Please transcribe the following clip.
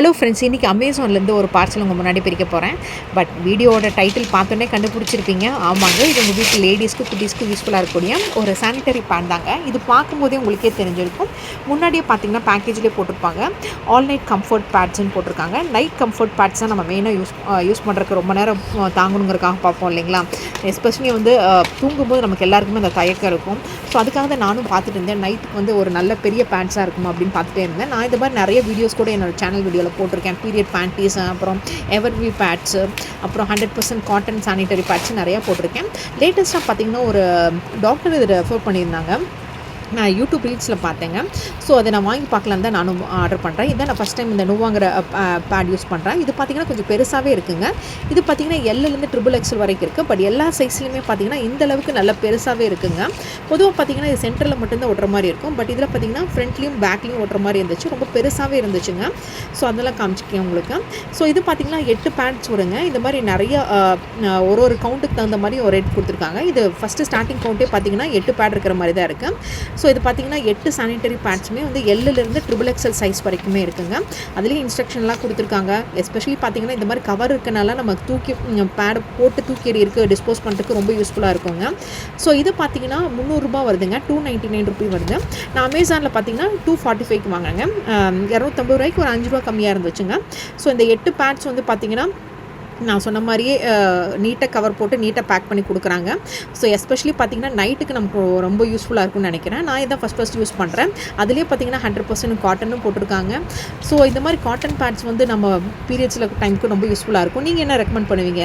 Hello friends, இன்றைக்கி அமேசான்லேருந்து ஒரு parcel உங்கள் முன்னாடி பிரிக்க போகிறேன். பட் வீடியோவோட டைட்டில் பார்த்தோன்னே கண்டுபிடிச்சிருப்பீங்க. ஆமாங்க, இது உங்கள் வீட்டு லேடிஸ்க்கு குட்டீஸ்க்கு யூஸ்ஃபுல்லாக இருக்கக்கூடிய ஒரு சானிட்டரி பேட் தாங்க. இது பார்க்கும்போதே உங்களுக்கே தெரிஞ்சிருக்கும். முன்னாடியே பார்த்தீங்கன்னா பேக்கேஜ்லேயே போட்டிருப்பாங்க, ஆல் நைட் கம்ஃபர்ட் பேட்ஸ்ன்னு போட்டிருக்காங்க. நைட் கம்ஃபர்ட் பேட்ஸ் தான் நம்ம மெயினாக யூஸ் பண்ணுறதுக்கு ரொம்ப நேரம் தாங்கணுங்கிறதுக்காக பார்ப்போம் இல்லைங்களா. எஸ்பெஷலி தூங்கும்போது நமக்கு எல்லாருக்குமே அந்த தயக்கம் இருக்கும். ஸோ அதுக்காக தான் நானும் பார்த்துட்டு இருந்தேன். நைட்டுக்கு ஒரு நல்ல பெரிய பேண்ட்ஸாக இருக்குமா அப்படின்னு பார்த்துட்டே இருந்தேன். நான் இது மாதிரி நிறைய வீடியோஸ் கூட என்னோடய சேனல் வீடியோவில் போட்டிருக்கேன். பீரியட் பேண்டீஸ், அப்புறம் எவர்வி பேட்ஸு, அப்புறம் 100% காட்டன் சானிட்டரி பேட்ஸ் நிறையா போட்டிருக்கேன். லேட்டஸ்ட்டாக பார்த்திங்கன்னா ஒரு டாக்டர் இதை ரெஃபர் பண்ணியிருந்தாங்க. நான் யூடியூப் ரீல்ஸில் பார்த்தேங்க. ஸோ அதை நான் வாங்கி பார்க்கலாம் தான் நானும் ஆர்டர் பண்ணுறேன். இதான் நான் ஃபஸ்ட் டைம் இந்த நோவாங்கிற பேட் யூஸ் பண்ணுறேன். இது பார்த்திங்கன்னா கொஞ்சம் பெருசாகவே இருக்குங்க. இது பார்த்திங்கன்னா எல்லேருந்து XXL வரைக்கும் இருக்குது. பட் எல்லா சைஸ்லையுமே பார்த்திங்கன்னா இந்தளவுக்கு நல்ல பெருசாகவே இருக்குங்க. பொதுவாக பார்த்திங்கன்னா இது சென்டரில் மட்டும்தான் ஓட்டுற மாதிரி இருக்கும். பட் இதில் பார்த்திங்கன்னா ஃப்ரண்ட்லேயும் பேக்லேயும் ஓட்டுற மாதிரி இருந்துச்சு. ரொம்ப பெருசாகவே இருந்துச்சுங்க. ஸோ அதெல்லாம் காமிச்சிக்கேன் உங்களுக்கு. ஸோ இது பார்த்திங்கன்னா 8 பேட்ஸ் வருங்க. இந்த மாதிரி நிறைய ஒரு கவுண்ட்டுக்கு தகுந்த மாதிரி ஒரு ரேட் கொடுத்துருக்காங்க. இது ஃபஸ்ட்டு ஸ்டார்டிங் கவுண்ட்டே பார்த்திங்கன்னா 8 பேட் இருக்கிற மாதிரி தான் இருக்குது. ஸோ இது பார்த்திங்கன்னா 8 சானிட்டரி பேட்ஸுமே எல்லிருந்து XXL சைஸ் வரைக்குமே இருக்குங்க. அதுலேயும் இன்ஸ்ட்ரக்ஷன்லாம் கொடுத்துருக்காங்க. எஸ்பெஷலி பார்த்திங்கன்னா இந்த மாதிரி கவர் இருக்கனால நம்ம பேடை போட்டு தூக்கி எறியருக்கு டிஸ்போஸ் பண்ணுறதுக்கு ரொம்ப யூஸ்ஃபுல்லாக இருக்குங்க. ஸோ இது பார்த்திங்கன்னா 300 ரூபா வருதுங்க. 299 ருபி வருது. நான் அமேசானில் பார்த்திங்கன்னா 245க்கு வாங்கினேங்க. 250 ரூபாய்க்கு ஒரு 5 ரூபா கம்மியாக இருந்துச்சுங்க. ஸோ இந்த 8 பேட்ஸ் பார்த்திங்கன்னா நான் சொன்ன மாதிரியே நீட்டாக கவர் போட்டு நீட்டாக பேக் பண்ணி கொடுக்குறாங்க. ஸோ எஸ்பெஷலி பார்த்திங்கன்னா நைட்டுக்கு நமக்கு ரொம்ப யூஸ்ஃபுல்லாக இருக்கும்னு நினைக்கிறேன். நான் இதான் ஃபஸ்ட் யூஸ் பண்ணுறேன். அதுலேயே பார்த்திங்கன்னா 100% காட்டனும் போட்டிருக்காங்க. ஸோ இந்த மாதிரி காட்டன் பேட்ஸ் நம்ம பீரியட்ஸில் டைமுக்கு ரொம்ப யூஸ்ஃபுல்லாக இருக்கும். நீங்கள் என்ன ரெக்கமெண்ட் பண்ணுவீங்க?